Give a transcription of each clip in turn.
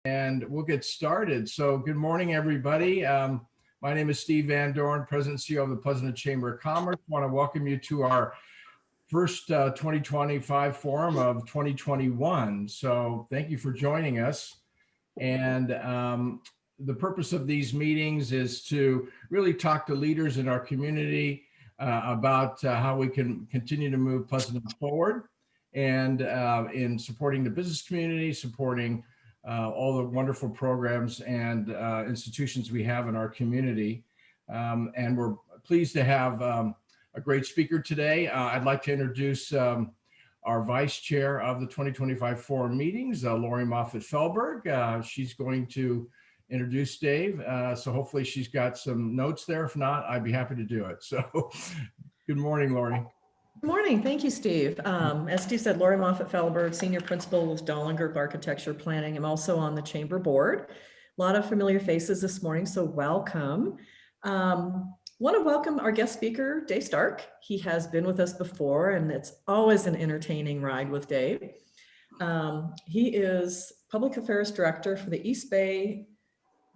And we'll get started. So good morning, everybody. My name is Steve Van Dorn, President and CEO of the Pleasanton Chamber of Commerce. I want to welcome you to our first 2025 forum of 2021. So thank you for joining us. And the purpose of these meetings is to really talk to leaders in our community about how we can continue to move Pleasanton forward and in supporting the business community, supporting all the wonderful programs and institutions we have in our community. And we're pleased to have a great speaker today. I'd like to introduce our vice chair of the 2025 forum meetings, Lori Moffett-Felberg. She's going to introduce Dave. So hopefully she's got some notes there. If not, I'd be happy to do it. So good morning, Lori. Good morning. Thank you, Steve. As Steve said, Lori Moffett-Felberg, Senior Principal with Dahlin Group Architecture Planning. I'm also on the Chamber Board. A lot of familiar faces this morning, so welcome. Want to welcome our guest speaker, Dave Stark. He has been with us before, and it's always an entertaining ride with Dave. He is Public Affairs Director for the East Bay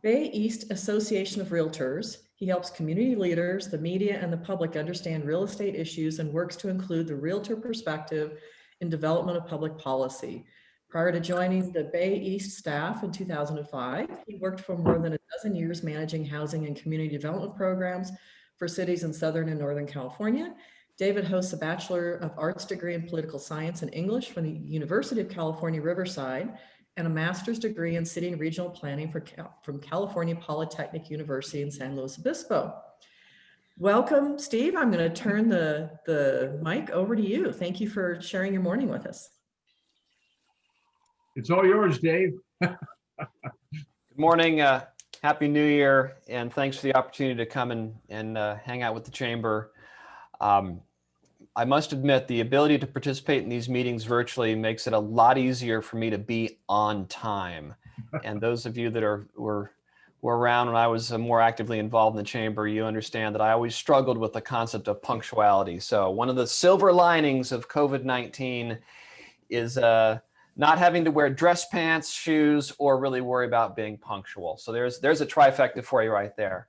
East Association of Realtors. He helps community leaders, the media, and the public understand real estate issues and works to include the realtor perspective in development of public policy. Prior to joining the Bay East staff in 2005, he worked for more than a dozen years managing housing and community development programs for cities in Southern and Northern California. David hosts a Bachelor of Arts degree in Political Science and English from the University of California, Riverside, and a master's degree in city and regional planning from California Polytechnic University in San Luis Obispo. Welcome, Steve. I'm going to turn the mic over to you. Thank you for sharing your morning with us. It's all yours, Dave. Good morning. Happy New Year. And thanks for the opportunity to come and hang out with the Chamber. I must admit, the ability to participate in these meetings virtually makes it a lot easier for me to be on time. And those of you that were around when I was more actively involved in the Chamber, you understand that I always struggled with the concept of punctuality. So one of the silver linings of COVID-19 is not having to wear dress pants, shoes, or really worry about being punctual. So there's a trifecta for you right there.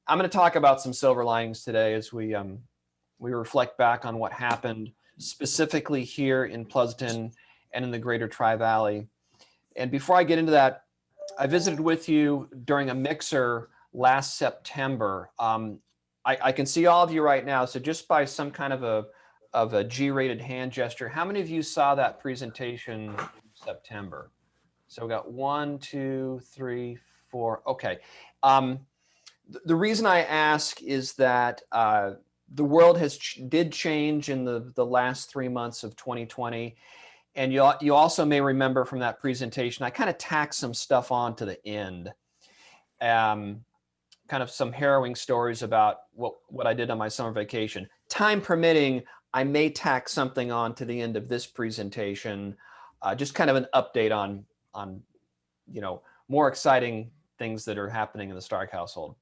I'm going to talk about some silver linings today as we reflect back on what happened specifically here in Pleasanton and in the greater Tri-Valley. And before I get into that, I visited with you during a mixer last September. I can see all of you right now. So just by some kind of a G-rated hand gesture, how many of you saw that presentation in September? So we got 1, 2, 3, 4. Okay. The reason I ask is that the world did change in the last 3 months of 2020. And you also may remember from that presentation, I kind of tacked some stuff on to the end. Kind of some harrowing stories about what I did on my summer vacation. Time permitting, I may tack something on to the end of this presentation. Just kind of an update on more exciting things that are happening in the Stark household.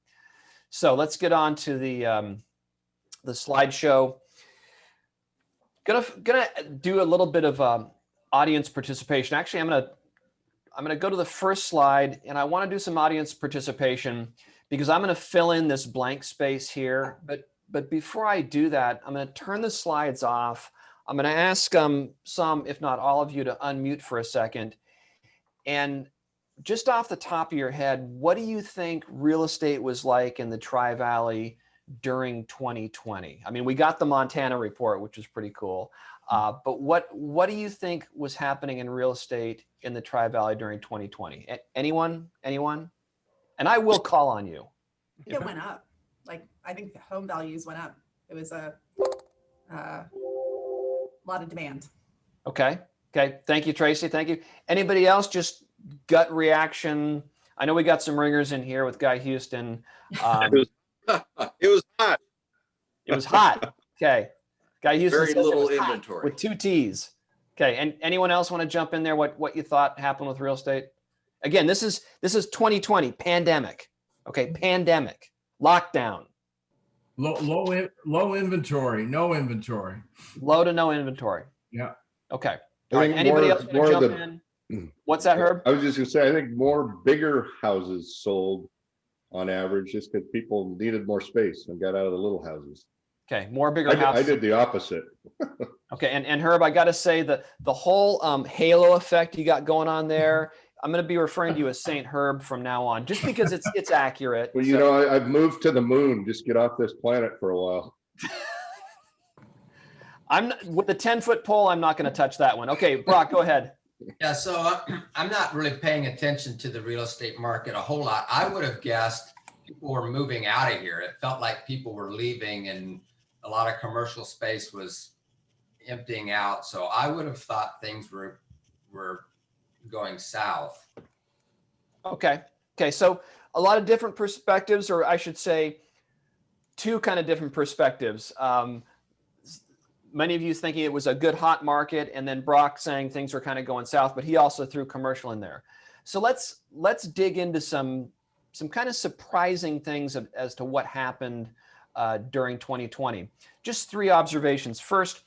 So let's get on to the slideshow. Gonna do a little bit of audience participation. Actually, I'm gonna go to the first slide, and I want to do some audience participation because I'm gonna fill in this blank space here. But before I do that, I'm gonna turn the slides off. I'm gonna ask some, if not all of you, to unmute for a second. And just off the top of your head, what do you think real estate was like in the Tri-Valley during 2020? I mean, we got the Montana report, which was pretty cool. But what do you think was happening in real estate in the Tri-Valley during 2020? Anyone? And I will call on you. It went up. Like, I think the home values went up. It was a lot of demand. Okay. Thank you, Tracy. Thank you. Anybody else? Just gut reaction. I know we got some ringers in here with Guy Houston. It was hot. It was hot. Okay. Guy Houston Very little inventory. With 2 T's. Okay. And anyone else want to jump in there? What you thought happened with real estate? Again, this is 2020 pandemic. Okay. Pandemic. Lockdown. Low inventory, no inventory. Low to no inventory. Yeah. Okay. All right. Anybody else want to jump in? What's that, Herb? I was just gonna say, I think more bigger houses sold on average, just because people needed more space and got out of the little houses. Okay, more bigger I houses. did the opposite. Okay, and Herb, I got to say that the whole halo effect you got going on there, I'm going to be referring to you as Saint Herb from now on, just because it's accurate. Well, you know, I've moved to the moon. Just get off this planet for a while. I'm not, with the 10-foot pole. I'm not going to touch that one. Okay, Brock, go ahead. Yeah, so I'm not really paying attention to the real estate market a whole lot. I would have guessed people were moving out of here. It felt like people were leaving and a lot of commercial space was emptying out. So I would have thought things were going south. Okay. So a lot of different perspectives, or I should say two kind of different perspectives. Many of you thinking it was a good hot market, and then Brock saying things were kind of going south, but he also threw commercial in there. So let's dig into some kind of surprising things as to what happened during 2020. Just three observations. First,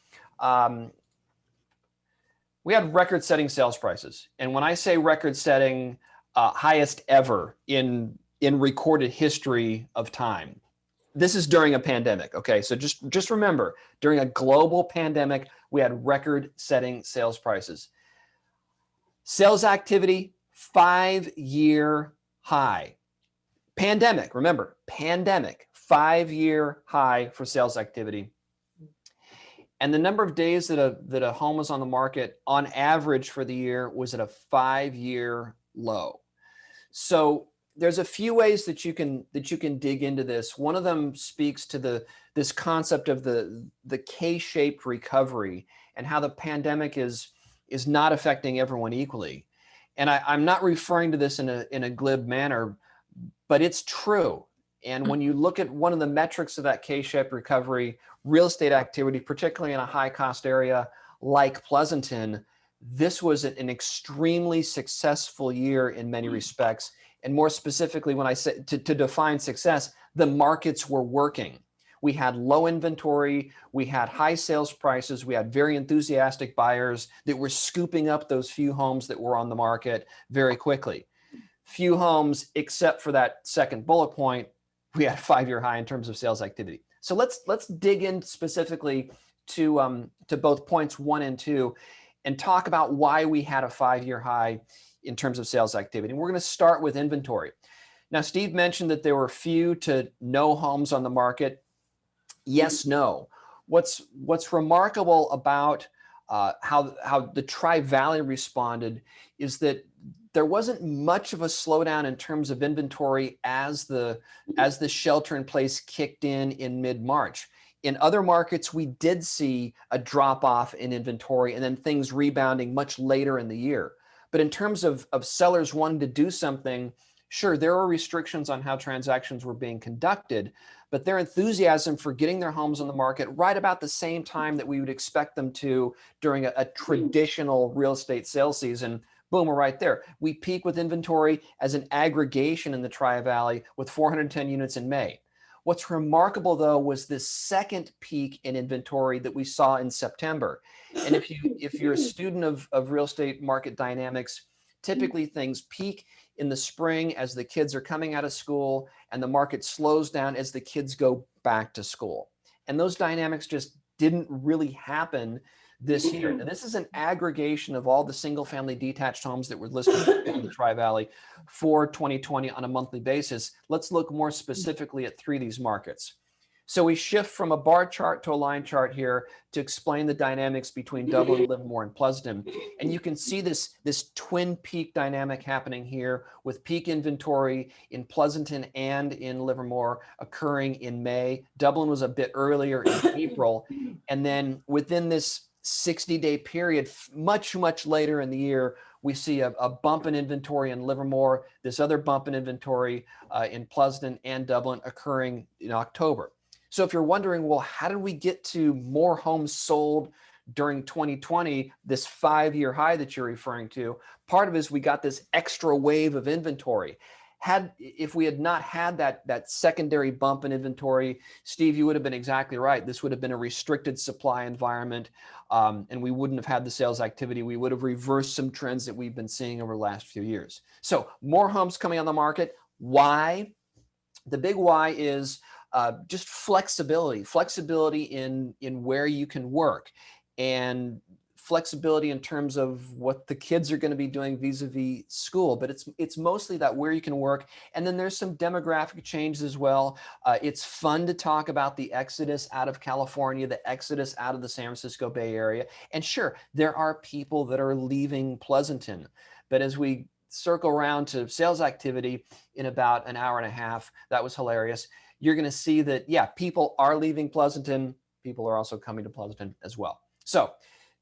we had record-setting sales prices, and when I say record-setting, highest ever in recorded history of time. This is during a pandemic, okay? So just remember, during a global pandemic, we had record-setting sales prices. Sales activity, 5-year high. Pandemic, remember, pandemic, 5-year high for sales activity. And the number of days that a home was on the market, on average for the year, was at a 5-year low. So there's a few ways that you can dig into this. One of them speaks to this concept of the K-shaped recovery and how the pandemic is not affecting everyone equally. And I'm not referring to this in a glib manner, but it's true. And when you look at one of the metrics of that K-shaped recovery, real estate activity, particularly in a high-cost area like Pleasanton, this was an extremely successful year in many respects. And more specifically, when I say to define success, the markets were working. We had low inventory, we had high sales prices, we had very enthusiastic buyers that were scooping up those few homes that were on the market very quickly. Few homes, except for that second bullet point, we had a 5-year high in terms of sales activity. So let's dig in specifically to both points 1 and 2 and talk about why we had a 5-year high in terms of sales activity. And we're going to start with inventory. Now, Steve mentioned that there were few to no homes on the market. Yes, no. What's remarkable about how the Tri-Valley responded is that there wasn't much of a slowdown in terms of inventory as the shelter in place kicked in mid-March. In other markets, we did see a drop off in inventory and then things rebounding much later in the year. But in terms of sellers wanting to do something, sure, there were restrictions on how transactions were being conducted, but their enthusiasm for getting their homes on the market right about the same time that we would expect them to during a traditional real estate sales season, boom, we're right there. We peak with inventory as an aggregation in the Tri-Valley with 410 units in May. What's remarkable, though, was this second peak in inventory that we saw in September. And if you're a student of real estate market dynamics, typically things peak in the spring as the kids are coming out of school, and the market slows down as the kids go back to school. And those dynamics just didn't really happen this year. Now, this is an aggregation of all the single-family detached homes that were listed in the Tri-Valley for 2020 on a monthly basis. Let's look more specifically at 3 of these markets. So we shift from a bar chart to a line chart here to explain the dynamics between Dublin, Livermore, and Pleasanton. And you can see this twin peak dynamic happening here with peak inventory in Pleasanton and in Livermore occurring in May. Dublin was a bit earlier in April. And then within this 60-day period, much later in the year, we see a bump in inventory in Livermore, this other bump in inventory in Pleasanton and Dublin occurring in October. So if you're wondering, well, how did we get to more homes sold during 2020, this 5-year high that you're referring to? Part of it is we got this extra wave of inventory. If we had not had that secondary bump in inventory, Steve, you would have been exactly right. This would have been a restricted supply environment, and we wouldn't have had the sales activity. We would have reversed some trends that we've been seeing over the last few years. So more homes coming on the market. Why? The big why is just flexibility in where you can work, and flexibility in terms of what the kids are going to be doing vis-a-vis school. But it's mostly that where you can work. And then there's some demographic changes as well. It's fun to talk about the exodus out of California, the exodus out of the San Francisco Bay Area. And sure, there are people that are leaving Pleasanton. But as we circle around to sales activity in about an hour and a half, that was hilarious. You're going to see that, yeah, people are leaving Pleasanton. People are also coming to Pleasanton as well. So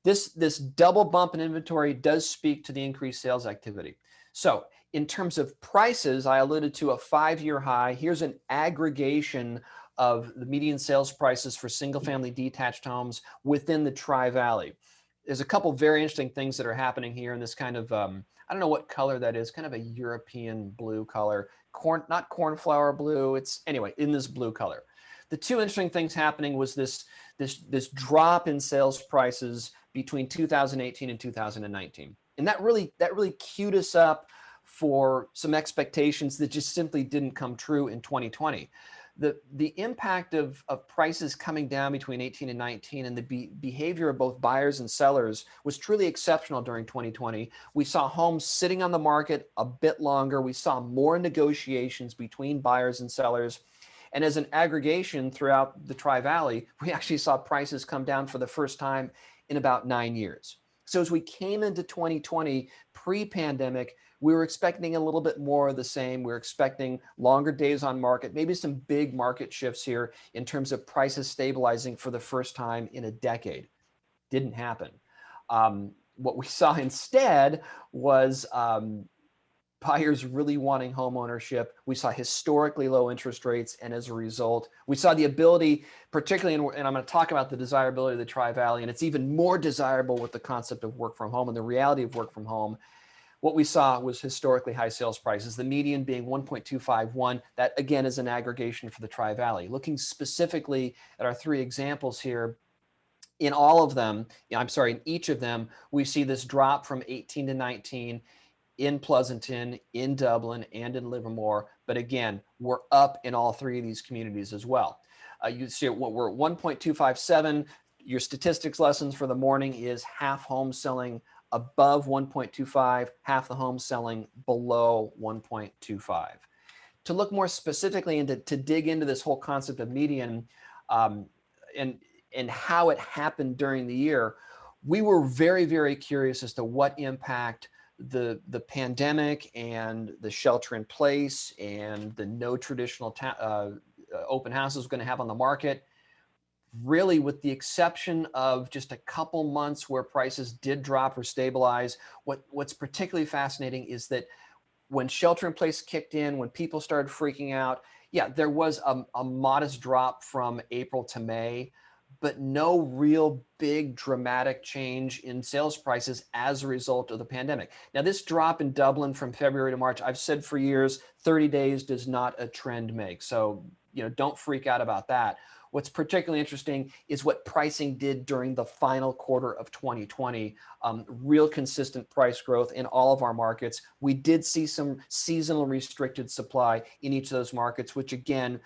this double bump in inventory does speak to the increased sales activity. So in terms of prices, I alluded to a 5-year high. Here's an aggregation of the median sales prices for single-family detached homes within the Tri-Valley. There's a couple very interesting things that are happening here in this kind of, I don't know what color that is, kind of a European blue color, not cornflower blue. It's anyway, in this blue color. The two interesting things happening was this drop in sales prices between 2018 and 2019. And that really queued us up for some expectations that just simply didn't come true in 2020. The impact of prices coming down between 18 and 19 and the behavior of both buyers and sellers was truly exceptional during 2020. We saw homes sitting on the market a bit longer. We saw more negotiations between buyers and sellers. And as an aggregation throughout the Tri-Valley, we actually saw prices come down for the first time in about 9 years. So as we came into 2020, pre-pandemic, we were expecting a little bit more of the same. We were expecting longer days on market, maybe some big market shifts here in terms of prices stabilizing for the first time in a decade. Didn't happen. What we saw instead was buyers really wanting home ownership. We saw historically low interest rates, and as a result, we saw the ability, particularly, and I'm going to talk about the desirability of the Tri-Valley, and it's even more desirable with the concept of work from home and the reality of work from home. What we saw was historically high sales prices, the median being 1.251. That, again, is an aggregation for the Tri-Valley. Looking specifically at our 3 examples here, in all of them, in each of them, we see this drop from 18 to 19 in Pleasanton, in Dublin, and in Livermore. But again, we're up in all 3 of these communities as well. You see what we're at 1.257. Your statistics lessons for the morning is half homes selling above 1.25, half the homes selling below 1.25. To look more specifically and to dig into this whole concept of median and how it happened during the year, we were very, very curious as to what impact the pandemic and the shelter in place and the no traditional open houses was going to have on the market. Really, with the exception of just a couple months where prices did drop or stabilize, what's particularly fascinating is that when shelter in place kicked in, when people started freaking out, yeah, there was a modest drop from April to May, but no real big dramatic change in sales prices as a result of the pandemic. Now, this drop in Dublin from February to March, I've said for years, 30 days does not a trend make. So, don't freak out about that. What's particularly interesting is what pricing did during the final quarter of 2020. Real consistent price growth in all of our markets. We did see some seasonal restricted supply in each of those markets, which again,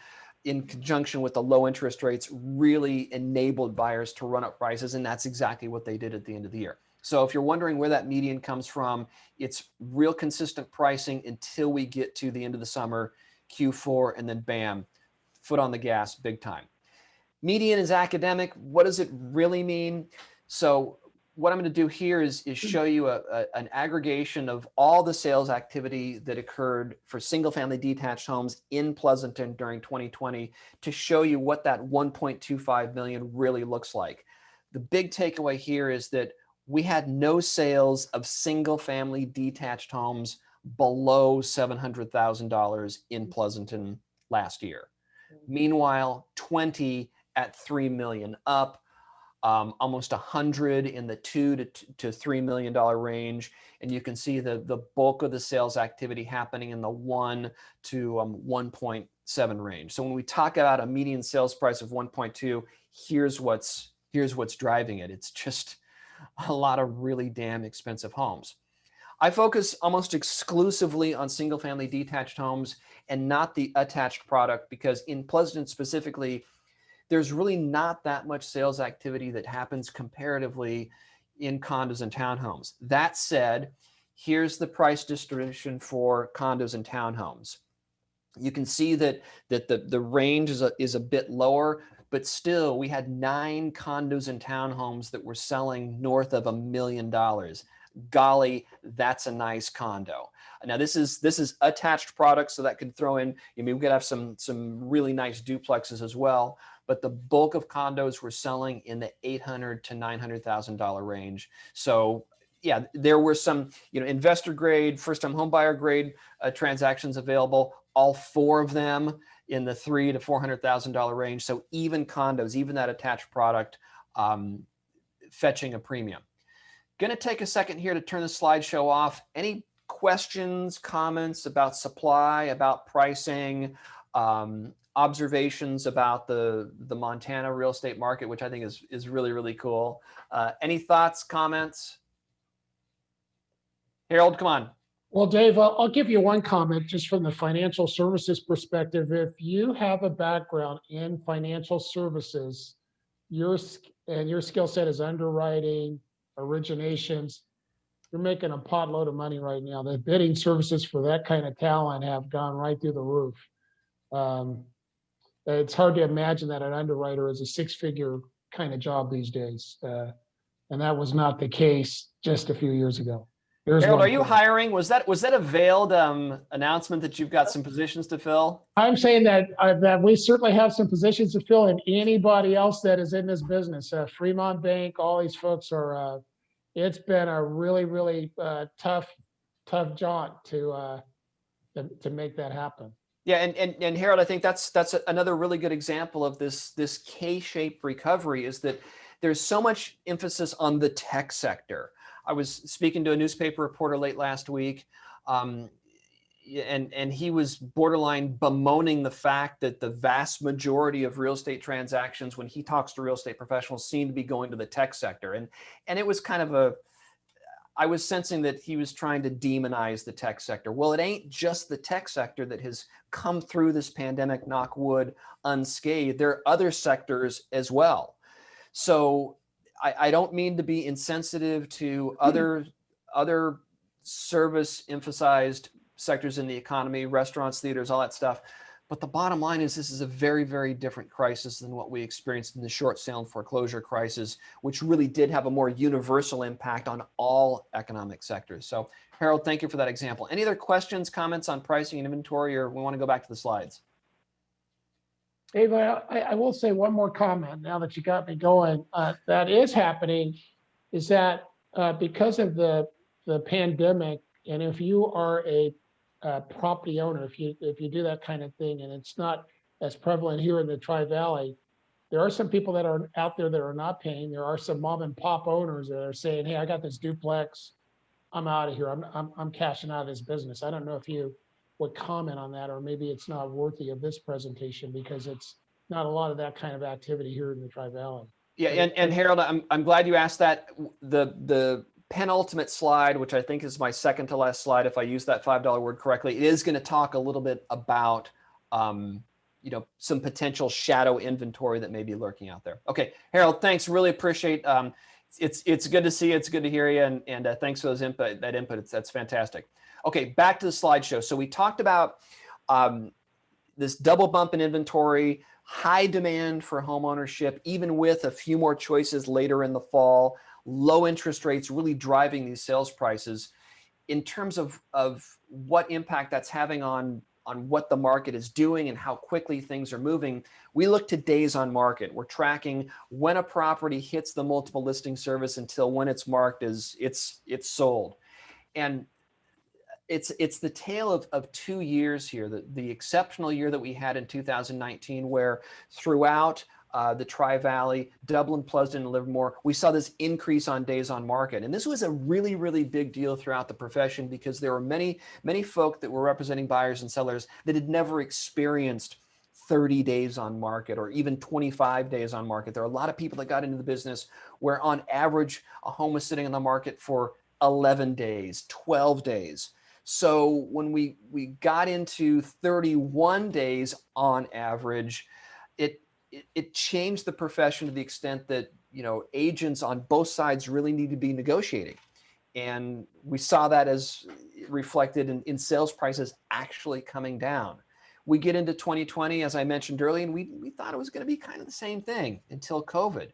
in conjunction with the low interest rates, really enabled buyers to run up prices. And that's exactly what they did at the end of the year. So if you're wondering where that median comes from, it's real consistent pricing until we get to the end of the summer, Q4, and then bam, foot on the gas big time. Median is academic. What does it really mean? So what I'm going to do here is show you an aggregation of all the sales activity that occurred for single-family detached homes in Pleasanton during 2020 to show you what that 1.25 million really looks like. The big takeaway here is that we had no sales of single-family detached homes below $700,000 in Pleasanton last year. Meanwhile, 20 at 3 million, up almost 100 in the $2 to $3 million range. And you can see the bulk of the sales activity happening in the 1 to 1.7 range. So when we talk about a median sales price of 1.2, here's what's driving it. It's just a lot of really damn expensive homes. I focus almost exclusively on single family detached homes and not the attached product, because in Pleasanton specifically, there's really not that much sales activity that happens comparatively in condos and townhomes. That said, here's the price distribution for condos and townhomes. You can see that the range is a bit lower, but still we had 9 condos and townhomes that were selling north of $1 million. Golly, that's a nice condo. Now this is attached product, so that could throw in, I mean, we could have some really nice duplexes as well, but the bulk of condos were selling in the $800,000 to $900,000 range. So yeah, there were some, investor grade, first time home buyer grade transactions available, all 4 of them in the $300,000 to $400,000 range. So even condos, even that attached product, fetching a premium. Going to take a second here to turn the slideshow off. Any questions, comments about supply, about pricing, observations about the Montana real estate market, which I think is really, really cool. Any thoughts, comments? Harold, come on. Well, Dave, I'll give you one comment just from the financial services perspective. If you have a background in financial services, your skill set is underwriting, originations, you're making a potload of money right now. The bidding services for that kind of talent have gone right through the roof. It's hard to imagine that an underwriter is a 6-figure kind of job these days. And that was not the case just a few years ago. Harold, are you hiring? Was that a veiled announcement that you've got some positions to fill? I'm saying that we certainly have some positions to fill, and anybody else that is in this business, Fremont Bank, all these folks are. It's been a really, really tough jaunt to make that happen. Yeah, and Harold, I think that's another really good example of this K-shaped recovery, is that there's so much emphasis on the tech sector. I was speaking to a newspaper reporter late last week, and he was borderline bemoaning the fact that the vast majority of real estate transactions, when he talks to real estate professionals, seem to be going to the tech sector. And it was kind of I was sensing that he was trying to demonize the tech sector. Well, it ain't just the tech sector that has come through this pandemic, knock wood, unscathed. There are other sectors as well. So I don't mean to be insensitive to other service emphasized sectors in the economy, restaurants, theaters, all that stuff. But the bottom line is this is a very, very different crisis than what we experienced in the short sale and foreclosure crisis, which really did have a more universal impact on all economic sectors. So Harold, thank you for that example. Any other questions, comments on pricing and inventory, or we want to go back to the slides? Dave, I will say one more comment now that you got me going. That is happening is that because of the pandemic, and if you are a property owner, if you do that kind of thing, and it's not as prevalent here in the Tri-Valley, there are some people that are out there that are not paying. There are some mom and pop owners that are saying, "Hey, I got this duplex. I'm out of here. I'm cashing out of this business." I don't know if you would comment on that, or maybe it's not worthy of this presentation because it's not a lot of that kind of activity here in the Tri-Valley. Yeah, and Harold, I'm glad you asked that. The penultimate slide, which I think is my second to last slide, if I use that $5 word correctly, it is going to talk a little bit about some potential shadow inventory that may be lurking out there. Okay, Harold, thanks. Really appreciate. It's good to see you. It's good to hear you, and thanks for those input. That's fantastic. Okay, back to the slideshow. So we talked about this double bump in inventory, high demand for home ownership, even with a few more choices later in the fall, low interest rates really driving these sales prices. In terms of what impact that's having on what the market is doing and how quickly things are moving, we look to days on market. We're tracking when a property hits the multiple listing service until when it's marked as it's sold. And it's the tale of 2 years here, the exceptional year that we had in 2019, where throughout the Tri-Valley, Dublin, Pleasanton, and Livermore, we saw this increase on days on market. And this was a really, really big deal throughout the profession because there were many, many folk that were representing buyers and sellers that had never experienced 30 days on market or even 25 days on market. There are a lot of people that got into the business where on average, a home was sitting on the market for 11 days, 12 days. So when we got into 31 days on average, it changed the profession to the extent that, you know, agents on both sides really need to be negotiating. And we saw that as reflected in sales prices actually coming down. We get into 2020, as I mentioned earlier, and we thought it was going to be kind of the same thing until COVID.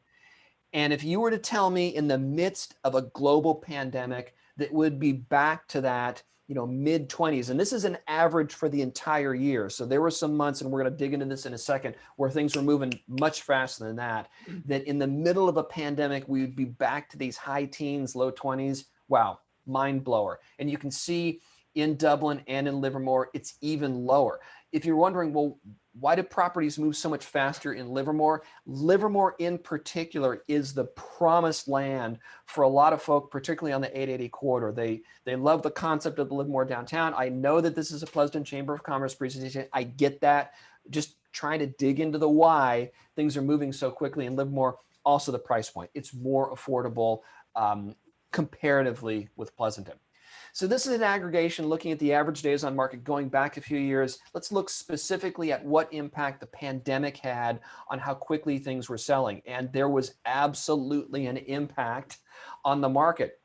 And if you were to tell me in the midst of a global pandemic that would be back to that, you know, mid 20s, and this is an average for the entire year. So there were some months, and we're going to dig into this in a second, where things were moving much faster than that, that in the middle of a pandemic, we would be back to these high teens, low 20s. Wow, mind blower. And you can see in Dublin and in Livermore, it's even lower. If you're wondering, well, why do properties move so much faster in Livermore? Livermore in particular is the promised land for a lot of folk, particularly on the 880 corridor. They love the concept of the Livermore downtown. I know that this is a Pleasanton Chamber of Commerce presentation. I get that. Just trying to dig into the why things are moving so quickly in Livermore. Also the price point. It's more affordable comparatively with Pleasanton. So this is an aggregation looking at the average days on market going back a few years. Let's look specifically at what impact the pandemic had on how quickly things were selling. And there was absolutely an impact on the market.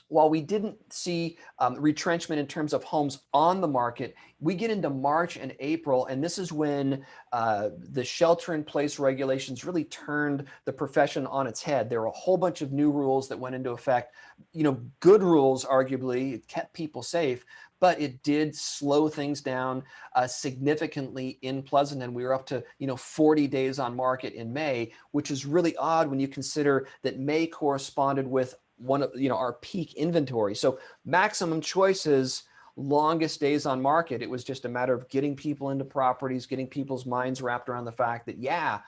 While we didn't see retrenchment in terms of homes on the market, we get into March and April, and this is when the shelter-in-place regulations really turned the profession on its head. There were a whole bunch of new rules that went into effect. You know, good rules, arguably, it kept people safe, but it did slow things down significantly in Pleasanton. We were up to 40 days on market in May, which is really odd when you consider that May corresponded with one of our peak inventory. So maximum choices, longest days on market. It was just a matter of getting people into properties, getting people's minds wrapped around the fact that,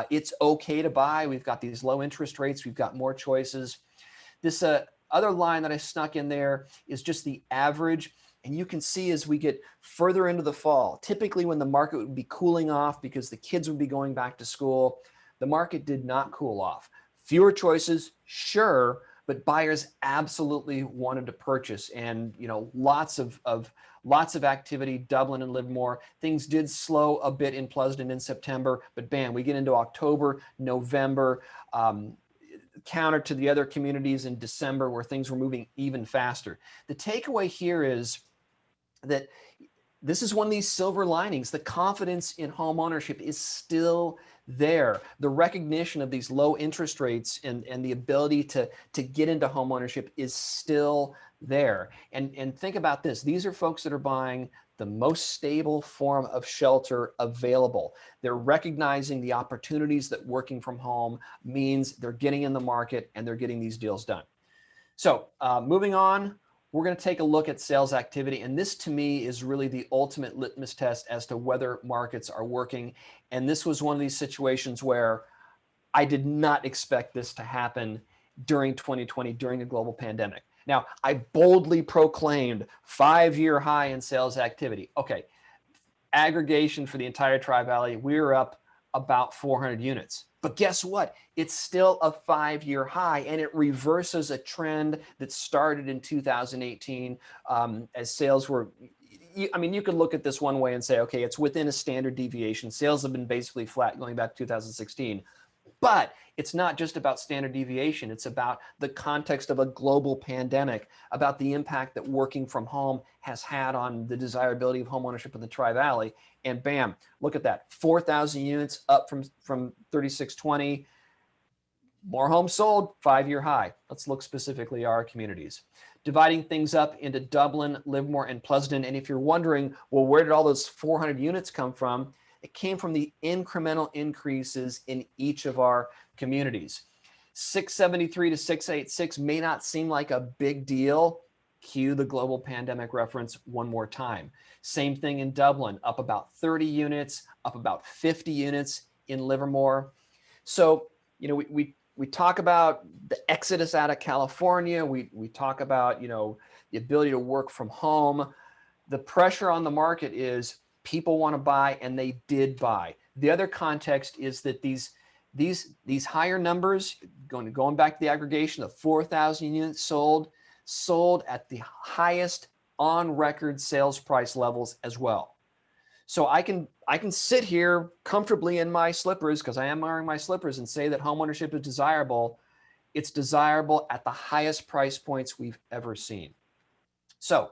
it's okay to buy. We've got these low interest rates. We've got more choices. This other line that I snuck in there is just the average. And you can see as we get further into the fall, typically when the market would be cooling off because the kids would be going back to school, the market did not cool off. Fewer choices, sure, but buyers absolutely wanted to purchase, and lots of activity. Dublin and Livermore. Things did slow a bit in Pleasanton in September, but bam, we get into October, November, counter to the other communities in December where things were moving even faster. The takeaway here is that this is one of these silver linings. The confidence in home ownership is still there. The recognition of these low interest rates and the ability to get into home ownership is still there. And think about this. These are folks that are buying the most stable form of shelter available. They're recognizing the opportunities that working from home means. They're getting in the market and they're getting these deals done. So moving on, we're going to take a look at sales activity. And this to me is really the ultimate litmus test as to whether markets are working. And this was one of these situations where I did not expect this to happen during 2020, during a global pandemic. Now, I boldly proclaimed 5-year high in sales activity. Okay, aggregation for the entire Tri-Valley, we were up about 400 units. But guess what? It's still a 5-year high, and it reverses a trend that started in 2018 as sales were, you could look at this one way and say, okay, it's within a standard deviation. Sales have been basically flat going back to 2016. But it's not just about standard deviation. It's about the context of a global pandemic, about the impact that working from home has had on the desirability of homeownership in the Tri-Valley. And bam, look at that, 4,000 units up from 3,620. More homes sold, 5-year high. Let's look specifically at our communities. Dividing things up into Dublin, Livermore, and Pleasanton. And if you're wondering, well, where did all those 400 units come from? It came from the incremental increases in each of our communities. 673 to 686 may not seem like a big deal. Cue the global pandemic reference one more time. Same thing in Dublin, up about 30 units, up about 50 units in Livermore. So, you know, we talk about the exodus out of California. We talk about, you know, the ability to work from home. The pressure on the market is people want to buy, and they did buy. The other context is that these higher numbers, going back to the aggregation of 4,000 units sold at the highest on record sales price levels as well. So I can sit here comfortably in my slippers, because I am wearing my slippers, and say that homeownership is desirable. It's desirable at the highest price points we've ever seen. So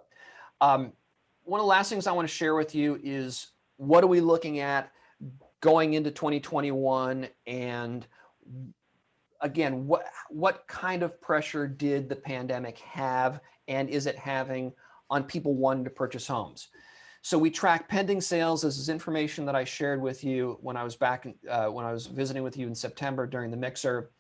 one of the last things I want to share with you is, what are we looking at going into 2021? And again, what kind of pressure did the pandemic have, and is it having on people wanting to purchase homes? So we track pending sales. This is information that I shared with you when I was back, when I was visiting with you in September during the mixer,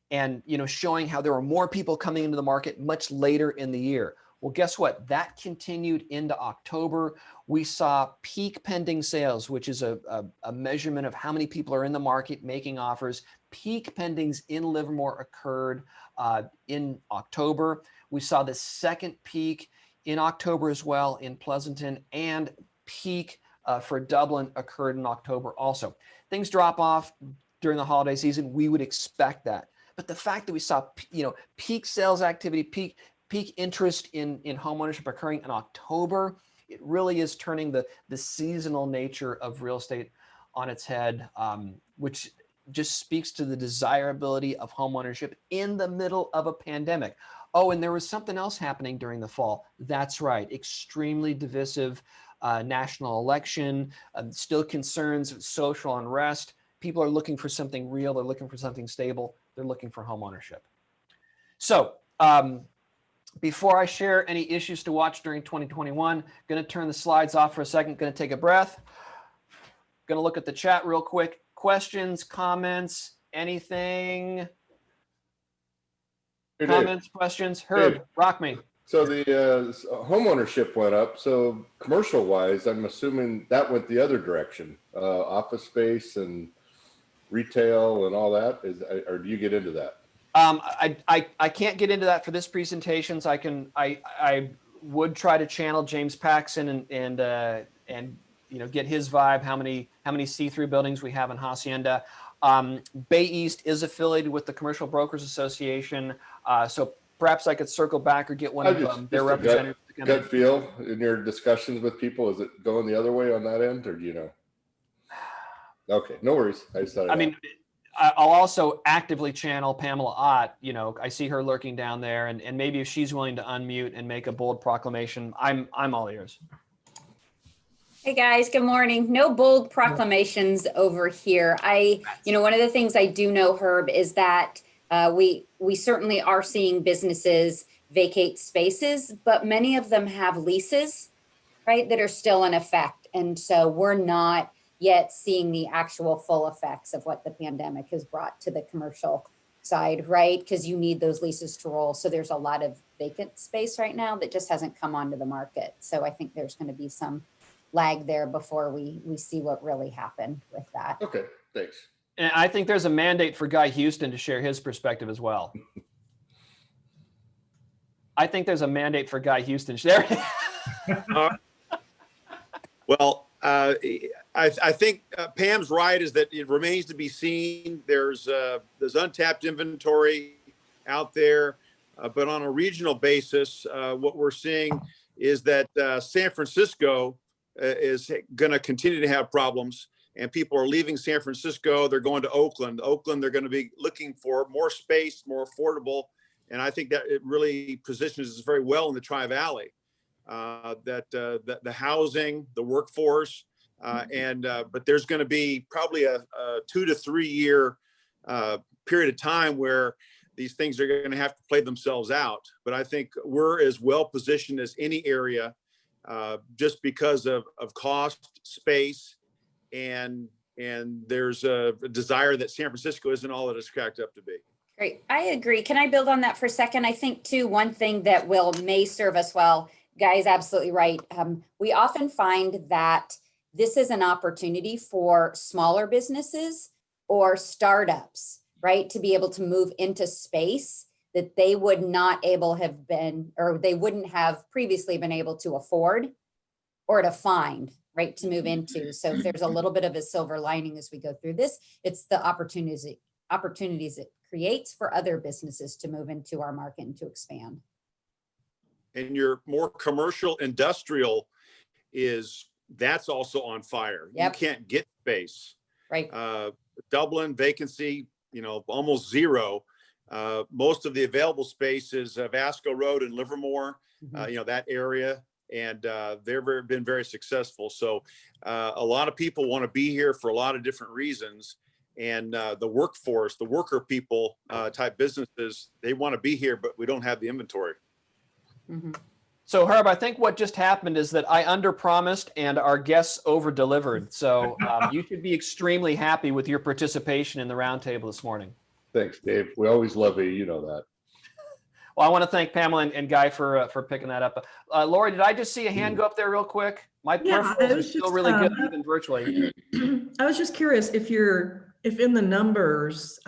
and, you know, showing how there were more people coming into the market much later in the year. Well, guess what? That continued into October. We saw peak pending sales, which is a measurement of how many people are in the market making offers. Peak pendings in Livermore occurred in October. We saw the second peak in October as well in Pleasanton, and peak for Dublin occurred in October also. Things drop off during the holiday season. We would expect that. But the fact that we saw, you know, peak sales activity, peak interest in homeownership occurring in October, it really is turning the seasonal nature of real estate on its head, which just speaks to the desirability of homeownership in the middle of a pandemic. Oh, and there was something else happening during the fall. That's right, extremely divisive national election, still concerns of social unrest. People are looking for something real. They're looking for something stable. They're looking for homeownership. So before I share any issues to watch during 2021, going to turn the slides off for a second, going to take a breath. Going to look at the chat real quick. Questions, comments, anything? Hey, Dave. Comments, questions? Herb, Dave. rock me. So the homeownership went up. So commercial wise, I'm assuming that went the other direction. Office space and retail and all that. Or do you get into that? I can't get into that for this presentation. So I would try to channel James Paxson and you know, get his vibe. How many see-through buildings we have in Hacienda. Bay East is affiliated with the Commercial Brokers Association, so perhaps I could circle back or get one of their representatives. Gut feel in your discussions with people, is it going the other way on that end, or do you know? Okay, no worries. I mean, I'll also actively channel Pamela Ott. You know, I see her lurking down there, and maybe if she's willing to unmute and make a bold proclamation, I'm all ears. Hey guys, good morning. No bold proclamations over here. One of the things I do know, Herb, is that we certainly are seeing businesses vacate spaces, but many of them have leases, right, that are still in effect. And so we're not yet seeing the actual full effects of what the pandemic has brought to the commercial side, right? Because you need those leases to roll. So there's a lot of vacant space right now that just hasn't come onto the market. So I think there's going to be some lag there before we see what really happened with that. Okay, thanks. And I think there's a mandate for Guy Houston to share his perspective as well. I think there's a mandate for Guy Houston. Well, I think Pam's right, is that it remains to be seen. There's untapped inventory out there, but on a regional basis, what we're seeing is that San Francisco is going to continue to have problems, and people are leaving San Francisco. They're going to Oakland. They're going to be looking for more space, more affordable. And I think that it really positions us very well in the Tri-Valley, that the housing, the workforce, but there's going to be probably a 2 to 3 year period of time where these things are going to have to play themselves out. But I think we're as well positioned as any area, just because of cost, space, and there's a desire that San Francisco isn't all that it's cracked up to be. Great. I agree. Can I build on that for a second? I think too, one thing that may serve us well, Guy is absolutely right. We often find that this is an opportunity for smaller businesses or startups, right, to be able to move into space that they would not able have been, or they wouldn't have previously been able to afford or to find, right, to move into. So if there's a little bit of a silver lining as we go through this, it's the opportunities it creates for other businesses to move into our market and to expand. And your more commercial industrial that's also on fire. Yep. You can't get space. Right. Dublin vacancy, almost zero. Most of the available space is Vasco Road and Livermore, that area. And they've been very successful. So a lot of people want to be here for a lot of different reasons. And the workforce, the worker people type businesses, they want to be here, but we don't have the inventory. Mm-hmm. So Herb, I think what just happened is that I underpromised and our guests over-delivered. So you should be extremely happy with your participation in the roundtable this morning. Thanks, Dave. We always love you. You know that. Well, I want to thank Pamela and Guy for picking that up. Lori, did I just see a hand go up there real quick? My peripherals are still really good, even virtually. I was just curious if in the numbers,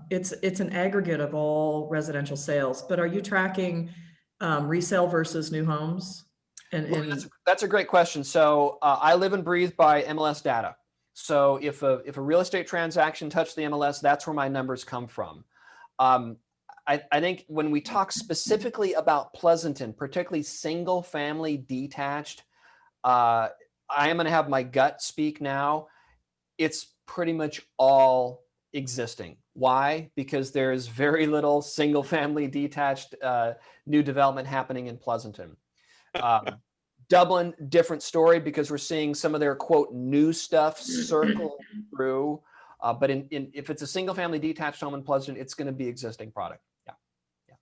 it's an aggregate of all residential sales, but are you tracking resale versus new homes? And that's a great question. So I live and breathe by MLS data. So if a real estate transaction touched the MLS, that's where my numbers come from. I think when we talk specifically about Pleasanton, particularly single family detached, I am going to have my gut speak now. It's pretty much all existing. Why? Because there's very little single family detached new development happening in Pleasanton. Dublin, different story, because we're seeing some of their quote new stuff circle through. But if it's a single family detached home in Pleasanton, it's going to be existing product. Yeah.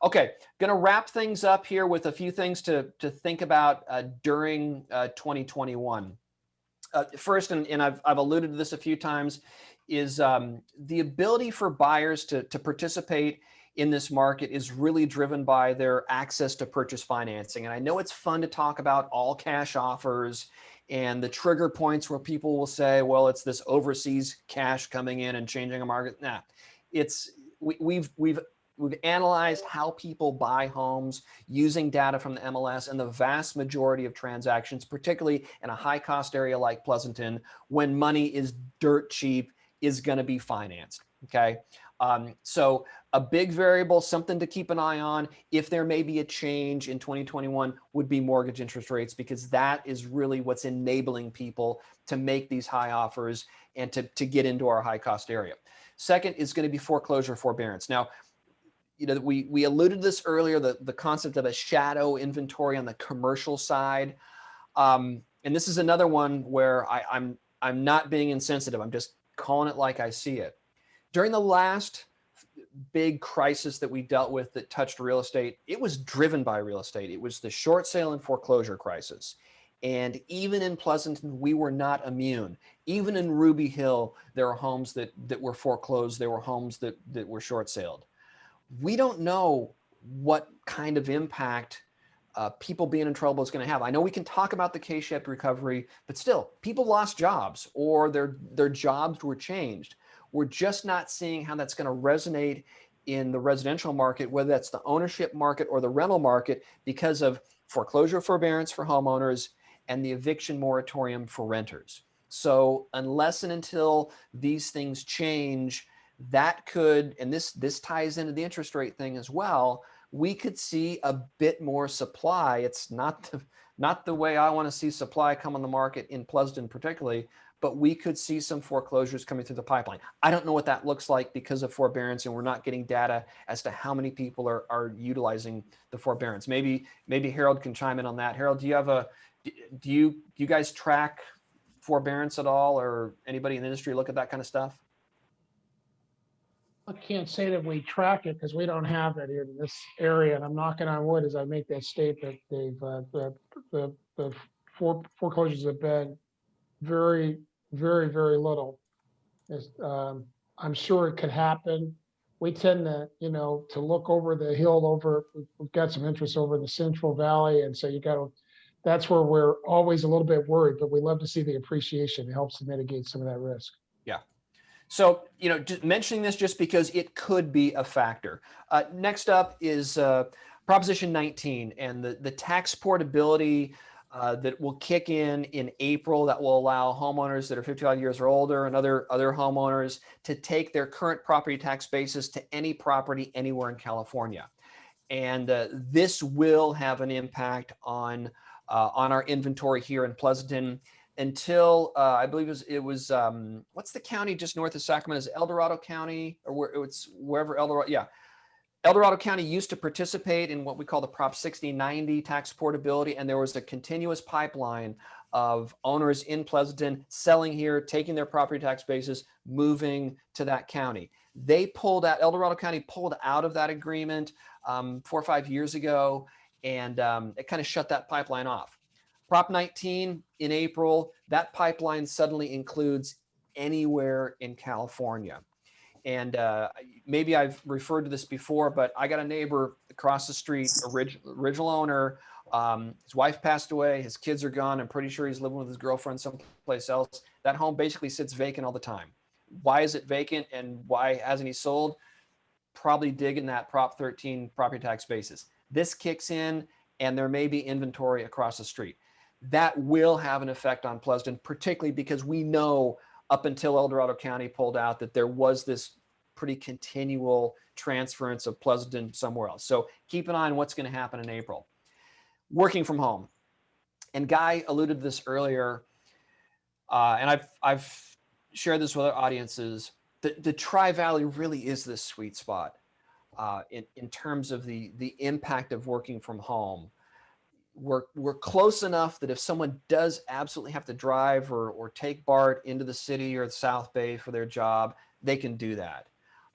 Okay, going to wrap things up here with a few things to think about during 2021. First, and I've alluded to this a few times, is the ability for buyers to participate in this market is really driven by their access to purchase financing. And I know it's fun to talk about all cash offers and the trigger points where people will say, well, it's this overseas cash coming in and changing a market. Nah, we've analyzed how people buy homes using data from the MLS, and the vast majority of transactions, particularly in a high cost area like Pleasanton, when money is dirt cheap, is going to be financed. Okay. So a big variable, something to keep an eye on if there may be a change in 2021 would be mortgage interest rates, because that is really what's enabling people to make these high offers and to get into our high cost area. Second is going to be foreclosure forbearance. Now, we alluded to this earlier, the concept of a shadow inventory on the commercial side. And this is another one where I'm not being insensitive. I'm just calling it like I see it. During the last big crisis that we dealt with that touched real estate, it was driven by real estate. It was the short sale and foreclosure crisis. And even in Pleasanton, we were not immune. Even in Ruby Hill, there were homes that were foreclosed. There were homes that were short saled. We don't know what kind of impact people being in trouble is going to have. I know we can talk about the K-shaped recovery, but still, people lost jobs or their jobs were changed. We're just not seeing how that's going to resonate in the residential market, whether that's the ownership market or the rental market, because of foreclosure forbearance for homeowners and the eviction moratorium for renters. So unless and until these things change, that could, and this ties into the interest rate thing as well, we could see a bit more supply. It's not the way I want to see supply come on the market in Pleasanton particularly, but we could see some foreclosures coming through the pipeline. I don't know what that looks like because of forbearance, and we're not getting data as to how many people are utilizing the forbearance. Maybe Harold can chime in on that. Harold, do you guys track forbearance at all, or anybody in the industry look at that kind of stuff? I can't say that we track it because we don't have it here in this area, and I'm knocking on wood as I make that statement. The foreclosures have been very, very, very little. I'm sure it could happen. We tend to, to look over the hill we've got some interest over in the Central Valley, and so that's where we're always a little bit worried, but we love to see the appreciation. It helps to mitigate some of that risk. Yeah. So, just mentioning this just because it could be a factor. Next up is Proposition 19 and the tax portability that will kick in April that will allow homeowners that are 55 years or older and other homeowners to take their current property tax basis to any property anywhere in California. And this will have an impact on our inventory here in Pleasanton until I believe it was what's the county just north of Sacramento? Is it El Dorado County or it's wherever El Dorado? Yeah. El Dorado County used to participate in what we call the Prop 6090 tax portability, and there was a continuous pipeline of owners in Pleasanton selling here, taking their property tax basis, moving to that county. They pulled out, El Dorado County pulled out of that agreement 4 or 5 years ago, and it kind of shut that pipeline off. Prop 19 in April, that pipeline suddenly includes anywhere in California. And maybe I've referred to this before, but I got a neighbor across the street, original owner. His wife passed away. His kids are gone. I'm pretty sure he's living with his girlfriend someplace else. That home basically sits vacant all the time. Why is it vacant and why hasn't he sold? Probably digging that Prop 13 property tax basis. This kicks in and there may be inventory across the street. That will have an effect on Pleasanton, particularly because we know up until El Dorado County pulled out that there was this pretty continual transference of Pleasanton somewhere else. So keep an eye on what's going to happen in April. Working from home. And Guy alluded to this earlier, and I've shared this with other audiences. The Tri-Valley really is this sweet spot in terms of the impact of working from home. We're close enough that if someone does absolutely have to drive or take BART into the city or the South Bay for their job, they can do that.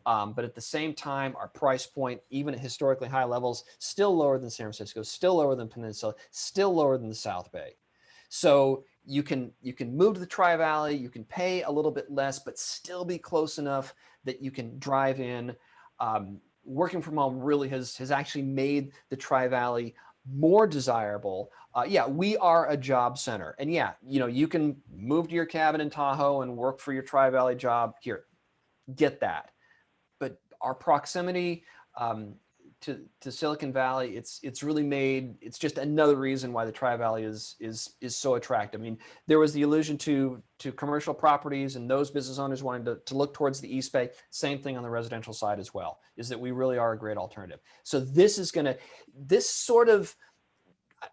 But at the same time, our price point, even at historically high levels, still lower than San Francisco, still lower than Peninsula, still lower than the South Bay. So you can move to the Tri-Valley, you can pay a little bit less, but still be close enough that you can drive in. Working from home really has actually made the Tri-Valley more desirable. Yeah, we are a job center. And yeah, you can move to your cabin in Tahoe and work for your Tri-Valley job here. Get that. But our proximity to Silicon Valley, it's really made, it's just another reason why the Tri-Valley is so attractive. I mean, there was the allusion to commercial properties and those business owners wanting to look towards the East Bay. Same thing on the residential side as well, is that we really are a great alternative. So this sort of,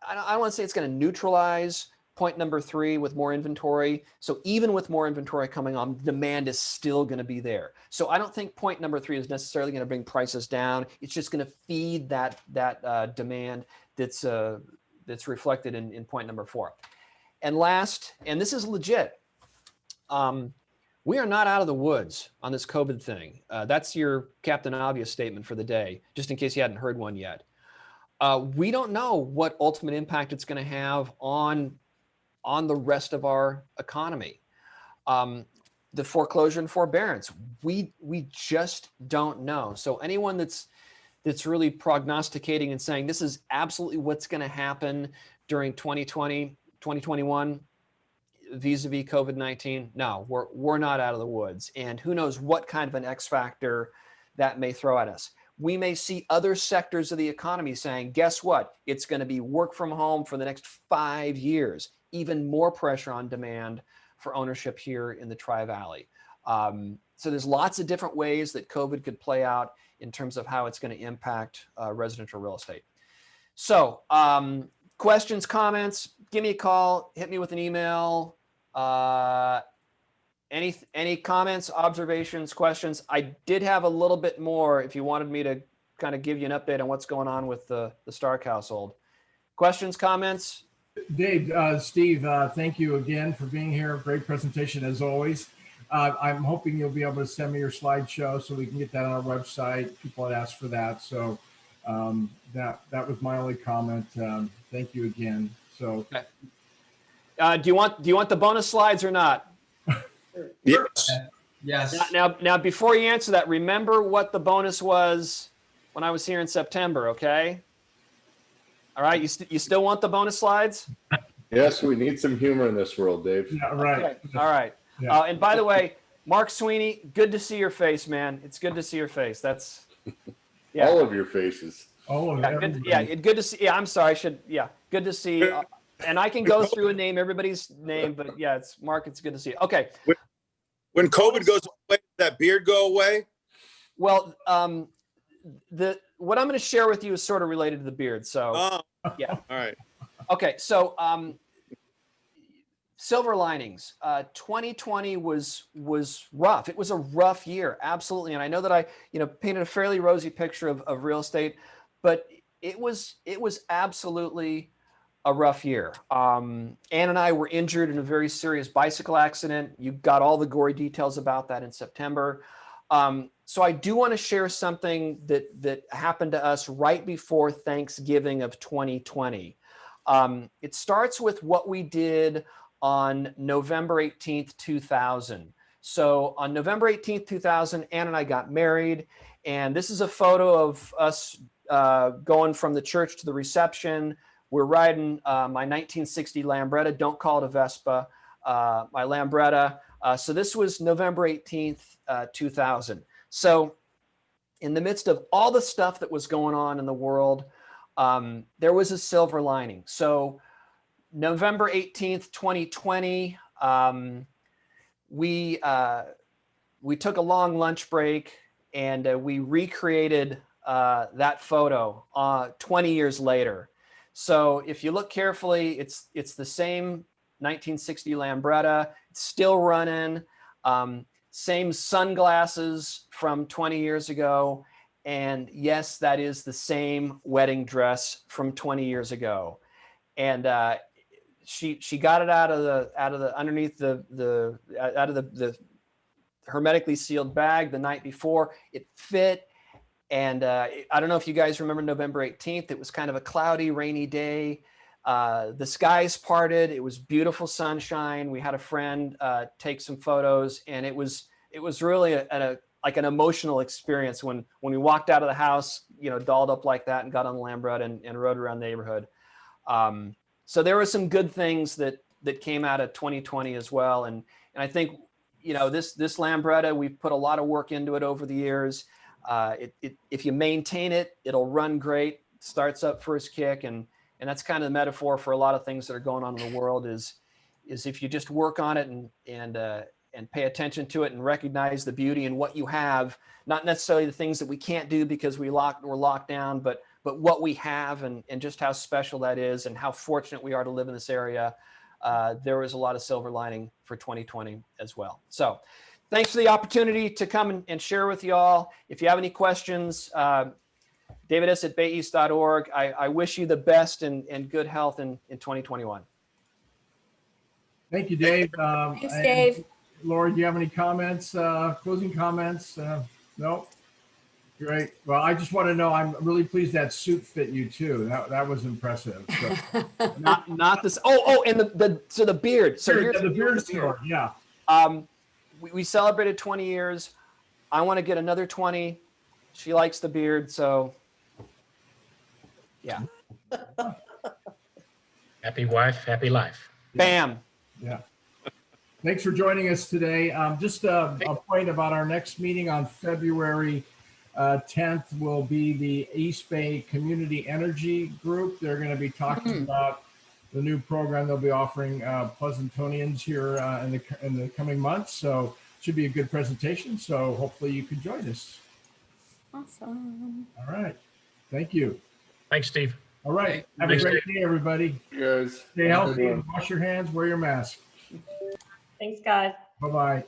I don't want to say it's going to neutralize point number 3 with more inventory. So even with more inventory coming on, demand is still going to be there. So I don't think point number 3 is necessarily going to bring prices down. It's just going to feed that demand that's reflected in point number 4. And last, and this is legit, we are not out of the woods on this COVID thing. That's your Captain Obvious statement for the day, just in case you hadn't heard one yet. We don't know what ultimate impact it's going to have on the rest of our economy. The foreclosure and forbearance, we just don't know. So anyone that's really prognosticating and saying this is absolutely what's going to happen during 2020, 2021, vis-a-vis COVID-19, no, we're not out of the woods. And who knows what kind of an X factor that may throw at us. We may see other sectors of the economy saying, guess what? It's going to be work from home for the next 5 years. Even more pressure on demand for ownership here in the Tri-Valley. So there's lots of different ways that COVID could play out in terms of how it's going to impact residential real estate. So questions, comments, give me a call, hit me with an email. Any comments, observations, questions? I did have a little bit more if you wanted me to kind of give you an update on what's going on with the Stark household. Questions, comments? Dave, Steve, thank you again for being here. Great presentation as always. I'm hoping you'll be able to send me your slideshow so we can get that on our website. People had asked for that. So that was my only comment. Thank you again. So okay. Do you want the bonus slides or not? Yes. Yes. Now, before you answer that, remember what the bonus was when I was here in September, okay? All right, you still want the bonus slides? Yes, we need some humor in this world, Dave. yeah, right. All right. Yeah. And by the way, Mark Sweeney, good to see your face, man. It's good to see your face. That's yeah. All of your faces. All of Yeah, everybody. good to see. Yeah, I'm sorry. Good to see. And I can go through and name everybody's name, but yeah, it's Mark. It's good to see you. Okay. When COVID goes away, does that beard go away? Well, what I'm going to share with you is sort of related to the beard. So yeah. All right. Okay. So silver linings. 2020 was rough. It was a rough year, absolutely. And I know that I painted a fairly rosy picture of real estate, but it was absolutely a rough year. Ann and I were injured in a very serious bicycle accident. You got all the gory details about that in September. So I do want to share something that happened to us right before Thanksgiving of 2020. It starts with what we did on November 18th, 2000. So on November 18th, 2000, Ann and I got married. And this is a photo of us going from the church to the reception. We're riding my 1960 Lambretta. Don't call it a Vespa. My Lambretta. So this was November 18th, 2000. So in the midst of all the stuff that was going on in the world, there was a silver lining. So November 18th, 2020, we took a long lunch break and we recreated that photo 20 years later. So if you look carefully, it's the same 1960 Lambretta. It's still running. Same sunglasses from 20 years ago. And yes, that is the same wedding dress from 20 years ago. And she got it out of the underneath the hermetically sealed bag the night before. It fit. And I don't know if you guys remember November 18th. It was kind of a cloudy, rainy day. The skies parted. It was beautiful sunshine. We had a friend take some photos, and it was really like an emotional experience when we walked out of the house, dolled up like that, and got on the Lambretta and rode around the neighborhood. So there were some good things that came out of 2020 as well. And I think, this Lambretta, we've put a lot of work into it over the years. If you maintain it, it'll run great, starts up first kick. And that's kind of the metaphor for a lot of things that are going on in the world is if you just work on it and pay attention to it and recognize the beauty in what you have, not necessarily the things that we can't do because we're locked down, but what we have and just how special that is and how fortunate we are to live in this area. There was a lot of silver lining for 2020 as well. So thanks for the opportunity to come and share with you all. If you have any questions, davidis@bayeast.org. I wish you the best and good health in 2021. Thank you, Dave. Thanks, Dave. Laura, do you have any comments, closing comments? No? Great. Well, I just want to know, I'm really pleased that suit fit you too. That was impressive. So. not this. And the beard. So here's the beard story. Yeah. We celebrated 20 years. I want to get another 20. She likes the beard. So yeah. Happy wife, happy life. Bam. Yeah. Thanks for joining us today. Just a point about our next meeting on February 10th will be the East Bay Community Energy Group. They're going to be talking about the new program they'll be offering Pleasantonians here in the coming months. So it should be a good presentation. So hopefully you can join us. Awesome. All right. Thank you. Thanks, Steve. All right. Have a great day, everybody. You guys. Stay healthy. Wash your hands. Wear your mask. Thanks, guys. Bye-bye.